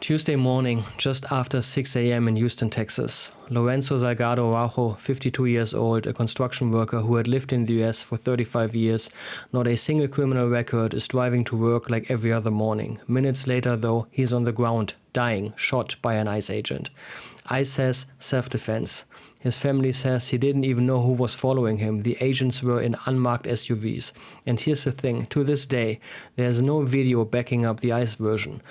Tuesday morning, just after 6 a.m. in Houston, Texas, Lorenzo Salgado Araujo, 52 years old, a construction worker who had lived in the U.S. for 35 years, not a single criminal record, is driving to work like every other morning. Minutes later, though, he's on the ground, dying, shot by an ICE agent. ICE says self-defense. His family says he didn't even know who was following him. The agents were in unmarked SUVs. And here's the thing, to this day, there's no video backing up the ICE version.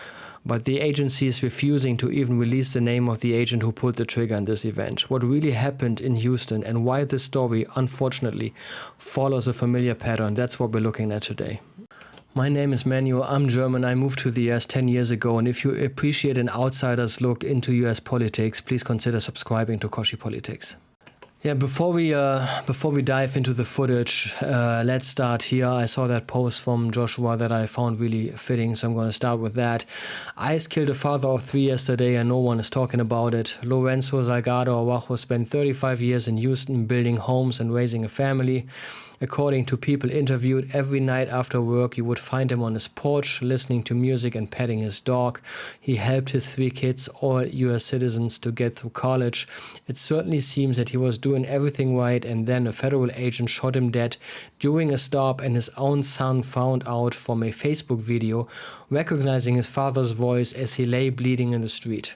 But the agency is refusing to even release the name of the agent who pulled the trigger in this event. What really happened in Houston and why this story, unfortunately, follows a familiar pattern, that's what we're looking at today. My name is Manuel, I'm German, I moved to the US 10 years ago, and if you appreciate an outsider's look into US politics, please consider subscribing to Koschi-Politics. Yeah, before we dive into the footage, let's start here. I saw that post from Joshua that I found really fitting, so I'm going to start with that. ICE killed a father of 3 yesterday and no one is talking about it. Lorenzo Salgado Araujo spent 35 years in Houston building homes and raising a family. According to people interviewed, every night after work you would find him on his porch listening to music and petting his dog. He helped his 3 kids, all US citizens, to get through college. It certainly seems that he was doing everything right, and then a federal agent shot him dead during a stop, and his own son found out from a Facebook video, recognizing his father's voice as he lay bleeding in the street.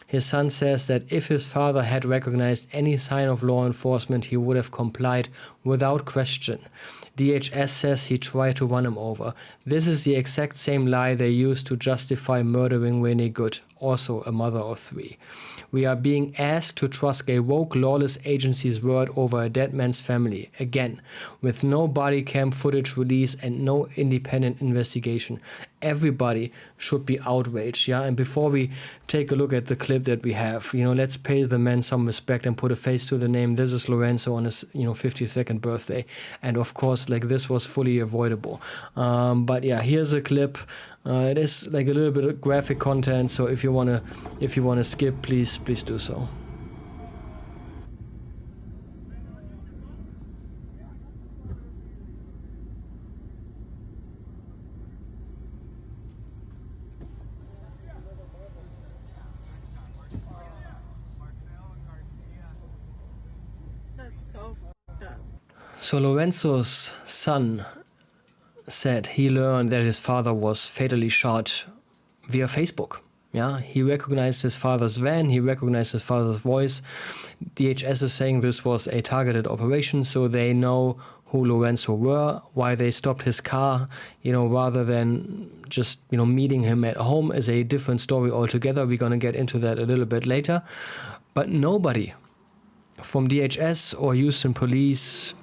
His son says that if his father had recognized any sign of law enforcement, he would have complied without question. DHS says he tried to run him over. This is the exact same lie they used to justify murdering Renee Good, also a mother of 3. We are being asked to trust a woke, lawless agency's word over a dead man's family, again, with no body cam footage release and no independent investigation. Everybody should be outraged, yeah? And before we take a look at the clip that we have, let's pay the man some respect and put a face to the name. This is Lorenzo on his, 52nd birthday. And of course, this was fully avoidable. But yeah, here's a clip. It is like a little bit of graphic content, so if you wanna skip, please do so. So Lorenzo's son said he learned that his father was fatally shot via Facebook. Yeah, he recognized his father's van, he recognized his father's voice. DHS is saying this was a targeted operation, so they know who Lorenzo were, why they stopped his car, rather than just, meeting him at home is a different story altogether. We're going to get into that a little bit later. But nobody from DHS or Houston police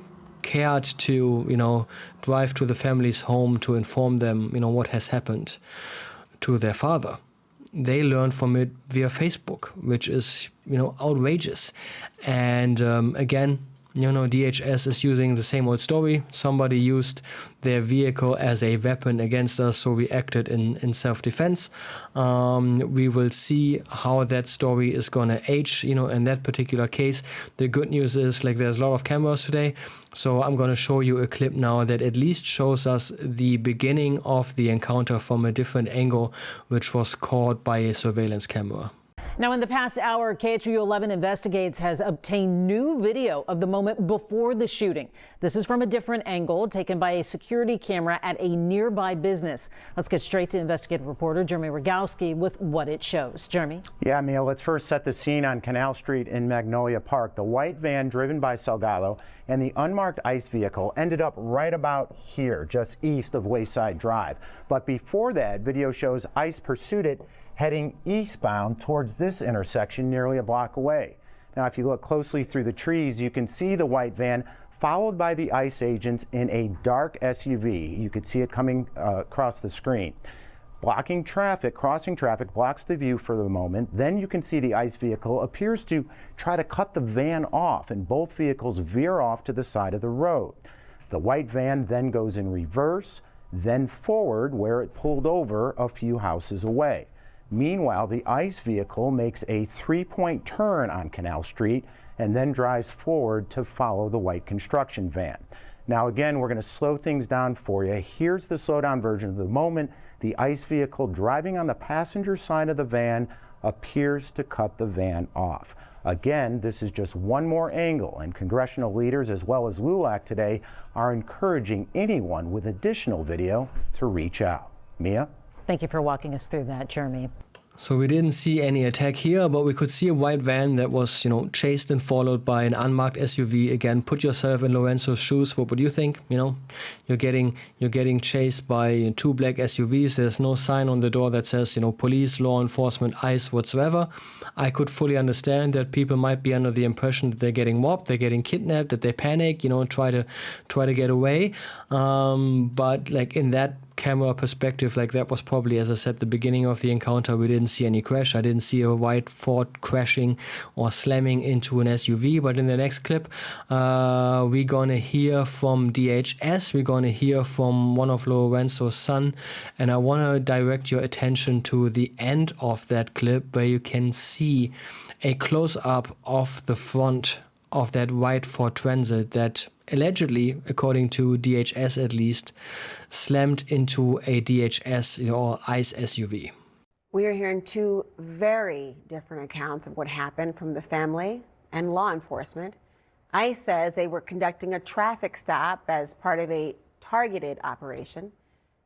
cared to, drive to the family's home to inform them, what has happened to their father. They learned from it via Facebook, which is, outrageous. And again, DHS is using the same old story. Somebody used their vehicle as a weapon against us, so we acted in self-defense. We will see how that story is going to age, in that particular case. The good news is, there's a lot of cameras today, so I'm going to show you a clip now that at least shows us the beginning of the encounter from a different angle, which was caught by a surveillance camera. Now, in the past hour, KHOU 11 Investigates has obtained new video of the moment before the shooting. This is from a different angle taken by a security camera at a nearby business. Let's get straight to investigative reporter Jeremy Rogowski with what it shows. Jeremy? Yeah, Mia, let's first set the scene on Canal Street in Magnolia Park. The white van driven by Salgado and the unmarked ICE vehicle ended up right about here, just east of Wayside Drive. But before that, video shows ICE pursued it heading eastbound towards this intersection nearly a block away. Now, if you look closely through the trees, you can see the white van followed by the ICE agents in a dark SUV. You could see it coming across the screen. Blocking traffic, crossing traffic, blocks the view for the moment. Then you can see the ICE vehicle appears to try to cut the van off, and both vehicles veer off to the side of the road. The white van then goes in reverse, then forward where it pulled over a few houses away. Meanwhile, the ICE vehicle makes a 3-point turn on Canal Street and then drives forward to follow the white construction van. Now again, we're going to slow things down for you. Here's the slowdown version of the moment the ICE vehicle driving on the passenger side of the van appears to cut the van off. Again, this is just one more angle, and congressional leaders as well as LULAC today are encouraging anyone with additional video to reach out. Mia? Thank you for walking us through that, Jeremy. So we didn't see any attack here, but we could see a white van that was, chased and followed by an unmarked SUV. Again, put yourself in Lorenzo's shoes. What would you think? You're getting chased by two black SUVs. There's no sign on the door that says, police, law enforcement, ICE, whatsoever. I could fully understand that people might be under the impression that they're getting robbed, they're getting kidnapped, that they panic, and try to get away. But like in that camera perspective, like that was probably, as I said, the beginning of the encounter. We didn't see any crash. I didn't see a white Ford crashing or slamming into an SUV. But in the next clip, we're gonna hear from DHS. We're gonna hear from one of Lorenzo's son, and I want to direct your attention to the end of that clip where you can see a close-up of the front of that white Ford Transit that allegedly, according to DHS at least, slammed into a DHS or ICE SUV. We are hearing two very different accounts of what happened from the family and law enforcement. ICE says they were conducting a traffic stop as part of a targeted operation.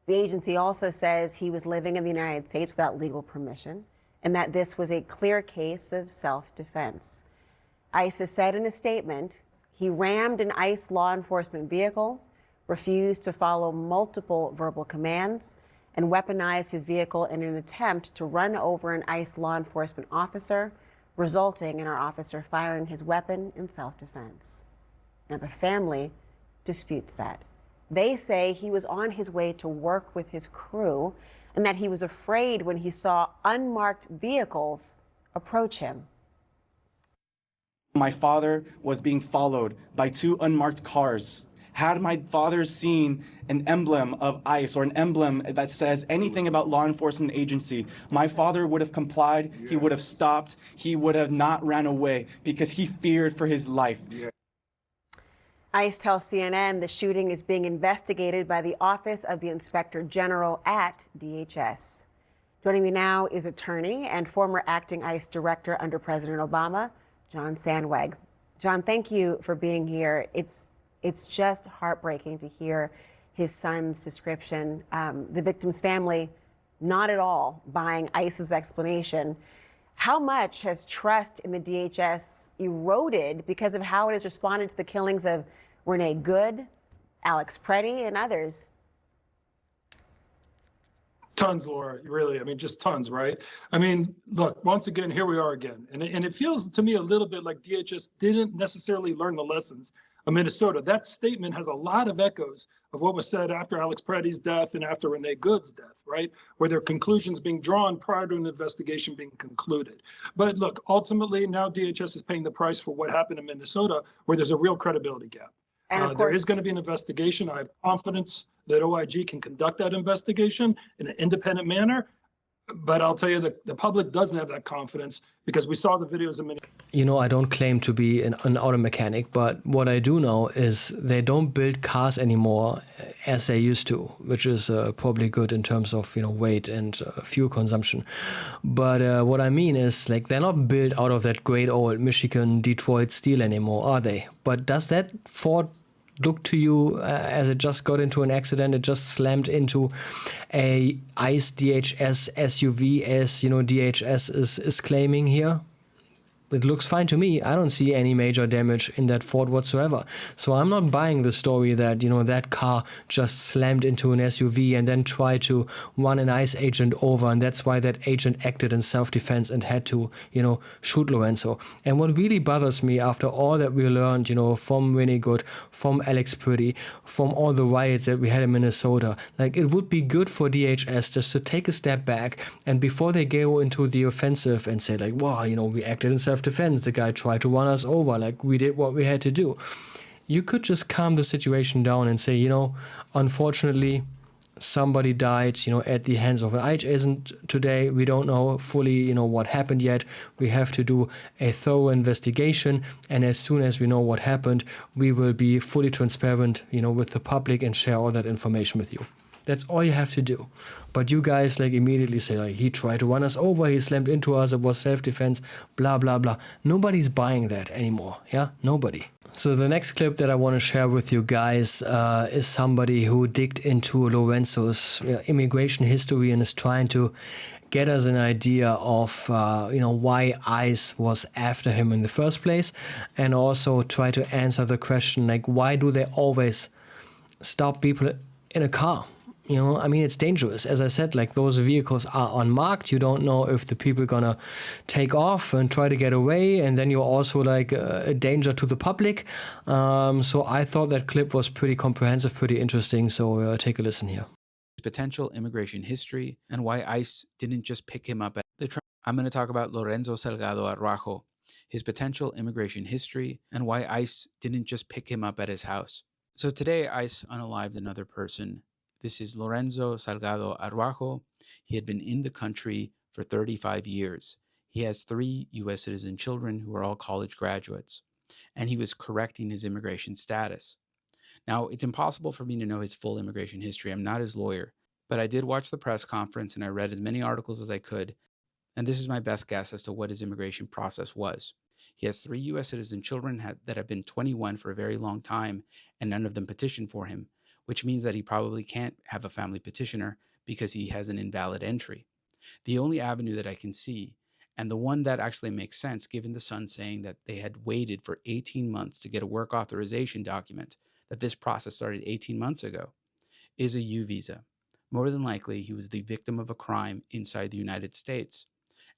The agency also says he was living in the United States without legal permission and that this was a clear case of self-defense. ICE has said in a statement he rammed an ICE law enforcement vehicle, refused to follow multiple verbal commands, and weaponized his vehicle in an attempt to run over an ICE law enforcement officer, resulting in our officer firing his weapon in self-defense. Now, the family disputes that. They say he was on his way to work with his crew and that he was afraid when he saw unmarked vehicles approach him. My father was being followed by two unmarked cars. Had my father seen an emblem of ICE or an emblem that says anything about law enforcement agency, my father would have complied, he would have stopped, he would have not ran away because he feared for his life. ICE tells CNN the shooting is being investigated by the Office of the Inspector General at DHS. Joining me now is attorney and former acting ICE director under President Obama, John Sandweg. John, thank you for being here. It's just heartbreaking to hear his son's description. The victim's family, not at all buying ICE's explanation. How much has trust in the DHS eroded because of how it has responded to the killings of Renee Good, Alex Preddy, and others? Tons, Laura, really. I mean, just tons, right? I mean, look, once again, here we are again. And it feels to me a little bit like DHS didn't necessarily learn the lessons of Minnesota. That statement has a lot of echoes of what was said after Alex Preddy's death and after Renee Good's death, right? Where there are conclusions being drawn prior to an investigation being concluded. But look, ultimately, now DHS is paying the price for what happened in Minnesota, where there's a real credibility gap. And of there course, is going to be an investigation. I have confidence that OIG can conduct that investigation in an independent manner. But I'll tell you that the public doesn't have that confidence because we saw the videos of many. I don't claim to be an auto mechanic, but what I do know is they don't build cars anymore as they used to, which is probably good in terms of weight and fuel consumption. But what I mean is, like, they're not built out of that great old Michigan Detroit steel anymore, are they? But does that Ford look to you as it just got into an accident? It just slammed into a ICE DHS SUV, as DHS is claiming here. It looks fine to me. I don't see any major damage in that Ford whatsoever. So I'm not buying the story that, that car just slammed into an SUV and then tried to run an ICE agent over. And that's why that agent acted in self-defense and had to, shoot Lorenzo. And what really bothers me after all that we learned, from Renee Good, from Alex Preddy, from all the riots that we had in Minnesota, like, it would be good for DHS just to take a step back and before they go into the offensive and say, like, wow, we acted in self-defense, the guy tried to run us over, like, we did what we had to do. You could just calm the situation down and say, unfortunately, somebody died, at the hands of an ICE agent today. We don't know fully, what happened yet. We have to do a thorough investigation. And as soon as we know what happened, we will be fully transparent, with the public and share all that information with you. That's all you have to do. But you guys immediately say, he tried to run us over, he slammed into us, it was self-defense, blah, blah, blah. Nobody's buying that anymore. Yeah, nobody. So the next clip that I want to share with you guys is somebody who digged into Lorenzo's immigration history and is trying to get us an idea of, why ICE was after him in the first place, and also try to answer the question, why do they always stop people in a car? It's dangerous. As I said, those vehicles are unmarked. You don't know if the people are going to take off and try to get away. And then you're also a danger to the public. So I thought that clip was pretty comprehensive, pretty interesting. So take a listen here. Potential immigration history and why ICE didn't just pick him up at the I'm going to talk about Lorenzo Salgado Araujo, his potential immigration history and why ICE didn't just pick him up at his house. So today, ICE unalived another person. This is Lorenzo Salgado Araujo. He had been in the country for 35 years. He has 3 U.S. citizen children who are all college graduates, and he was correcting his immigration status. Now, it's impossible for me to know his full immigration history. I'm not his lawyer, but I did watch the press conference and I read as many articles as I could, and this is my best guess as to what his immigration process was. He has 3 U.S. citizen children that have been 21 for a very long time, and none of them petitioned for him, which means that he probably can't have a family petitioner because he has an invalid entry. The only avenue that I can see, and the one that actually makes sense given the son saying that they had waited for 18 months to get a work authorization document, that this process started 18 months ago, is a U visa. More than likely, he was the victim of a crime inside the United States,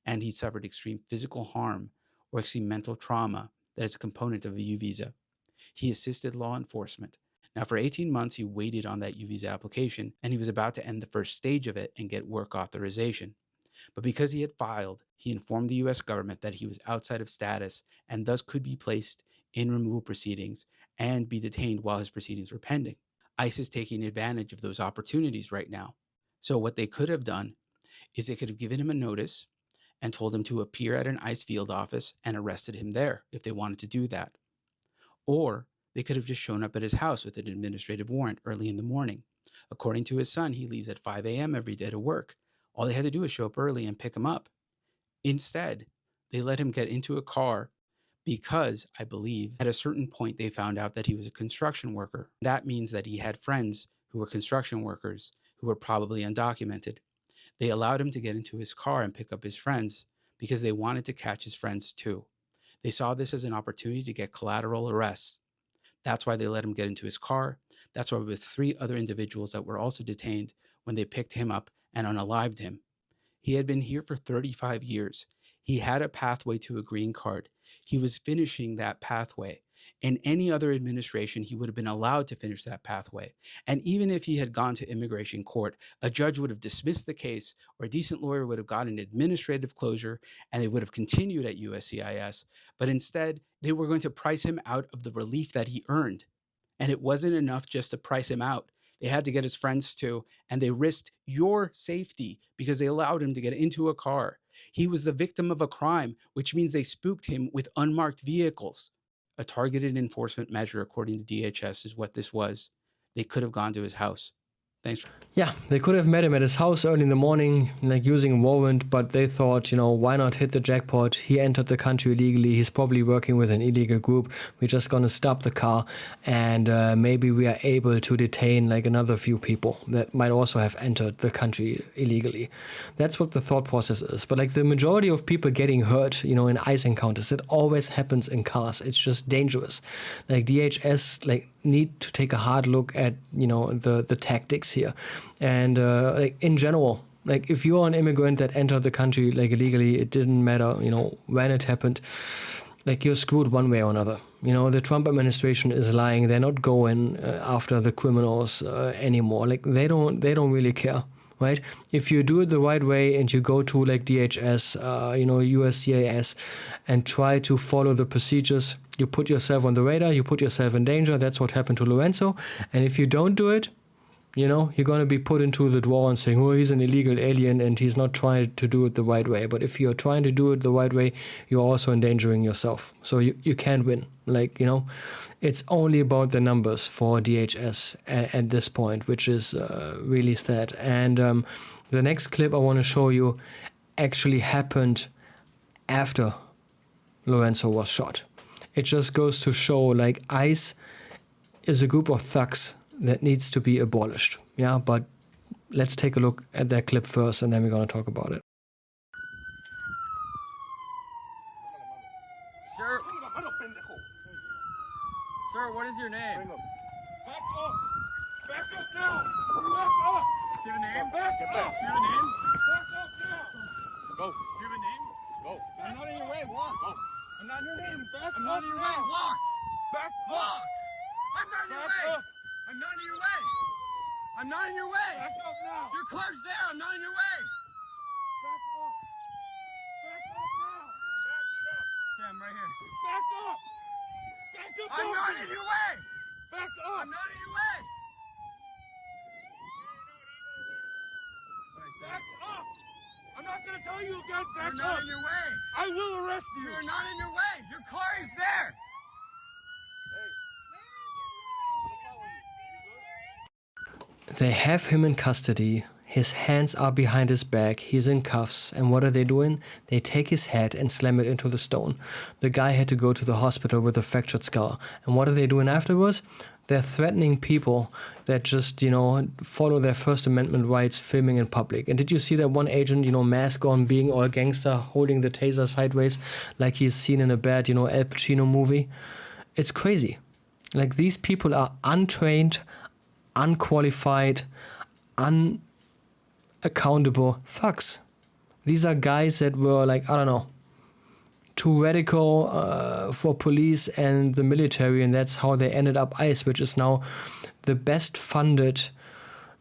and he suffered extreme physical harm or extreme mental trauma that is a component of a U visa. He assisted law enforcement. Now, for 18 months, he waited on that U visa application, and he was about to end the first stage of it and get work authorization. But because he had filed, he informed the U.S. government that he was outside of status and thus could be placed in removal proceedings and be detained while his proceedings were pending. ICE is taking advantage of those opportunities right now. So what they could have done is they could have given him a notice and told him to appear at an ICE field office and arrested him there if they wanted to do that. Or they could have just shown up at his house with an administrative warrant early in the morning. According to his son, he leaves at 5 a.m. every day to work. All they had to do was show up early and pick him up. Instead, they let him get into a car because, I believe, at a certain point they found out that he was a construction worker. That means that he had friends who were construction workers who were probably undocumented. They allowed him to get into his car and pick up his friends because they wanted to catch his friends too. They saw this as an opportunity to get collateral arrests. That's why they let him get into his car. That's why with 3 other individuals that were also detained when they picked him up and unalived him. He had been here for 35 years. He had a pathway to a green card. He was finishing that pathway. In any other administration, he would have been allowed to finish that pathway. And even if he had gone to immigration court, a judge would have dismissed the case, or a decent lawyer would have gotten administrative closure, and they would have continued at USCIS. But instead, they were going to price him out of the relief that he earned. And it wasn't enough just to price him out. They had to get his friends too, and they risked your safety because they allowed him to get into a car. He was the victim of a crime, which means they spooked him with unmarked vehicles. A targeted enforcement measure, according to DHS, is what this was. They could have gone to his house. Thanks. Yeah, they could have met him at his house early in the morning, using a warrant, but they thought, why not hit the jackpot? He entered the country illegally. He's probably working with an illegal group. We're just going to stop the car, and maybe we are able to detain another few people that might also have entered the country illegally. That's what the thought process is. But the majority of people getting hurt, in ICE encounters, it always happens in cars. It's just dangerous. DHS, need to take a hard look at the tactics here, and in general, if you're an immigrant that entered the country illegally, it didn't matter when it happened, you're screwed one way or another. The Trump administration is lying. They're not going after the criminals anymore. They don't really care. Right? If you do it the right way and you go to DHS, USCIS, and try to follow the procedures, you put yourself on the radar, you put yourself in danger. That's what happened to Lorenzo. And if you don't do it, You know, you're going to be put into the drawer and saying, oh, he's an illegal alien and he's not trying to do it the right way. But if you're trying to do it the right way, you're also endangering yourself. So you can't win. Like, you know, it's only about the numbers for DHS at this point, which is really sad. And the next clip I want to show you actually happened after Lorenzo was shot. It just goes to show, like, ICE is a group of thugs that needs to be abolished. Yeah, but let's take a look at that clip first and then we're going to talk about it. Sir, what is your name? Back up! Back up now! Back up! Do you have a name? Back Do you up! have a name? Back up now! Go. Do you have a name? Go. I'm not in your way. Walk. Go. I'm not in your name. Back I'm not up in your now. way. Walk. Back Walk. I'm not in your Back way. up. I'm not in your way. I'm not in your way. Back up now! Your car's there. I'm not in your way. Back up! Back up now! Back it up! Sam, right here. Back up! Back up! I'm not in your way. Back up! I'm not in your way. Back up! I'm not gonna tell you again. Back You're not up! in your way. I will arrest you! You're not in your way. Your car is there. They have him in custody. His hands are behind his back. He's in cuffs. And what are they doing? They take his head and slam it into the stone. The guy had to go to the hospital with a fractured skull. And what are they doing afterwards? They're threatening people that just, you know, follow their First Amendment rights, filming in public. And did you see that one agent, you know, mask on, being all gangster, holding the taser sideways like he's seen in a bad, you know, Al Pacino movie? It's crazy. Like, these people are untrained, unqualified, unaccountable thugs. These are guys that were, like, I don't know, too radical for police and the military, and that's how they ended up ICE, which is now the best funded,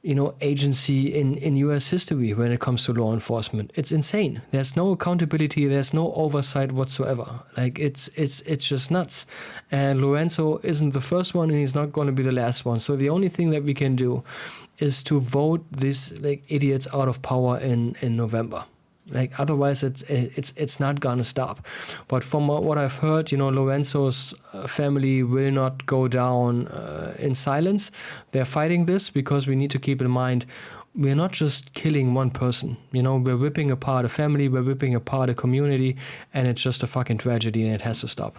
you know, agency in US history when it comes to law enforcement. It's insane. There's no accountability, there's no oversight whatsoever. Like, it's just nuts. And Lorenzo isn't the first one, and he's not going to be the last one. So the only thing that we can do is to vote these, like, idiots out of power in November. Like, otherwise it's not gonna stop. But from what I've heard, you know, Lorenzo's family will not go down in silence. They're fighting this because we need to keep in mind, we're not just killing one person. You know, we're ripping apart a family, we're ripping apart a community, and it's just a fucking tragedy, and it has to stop.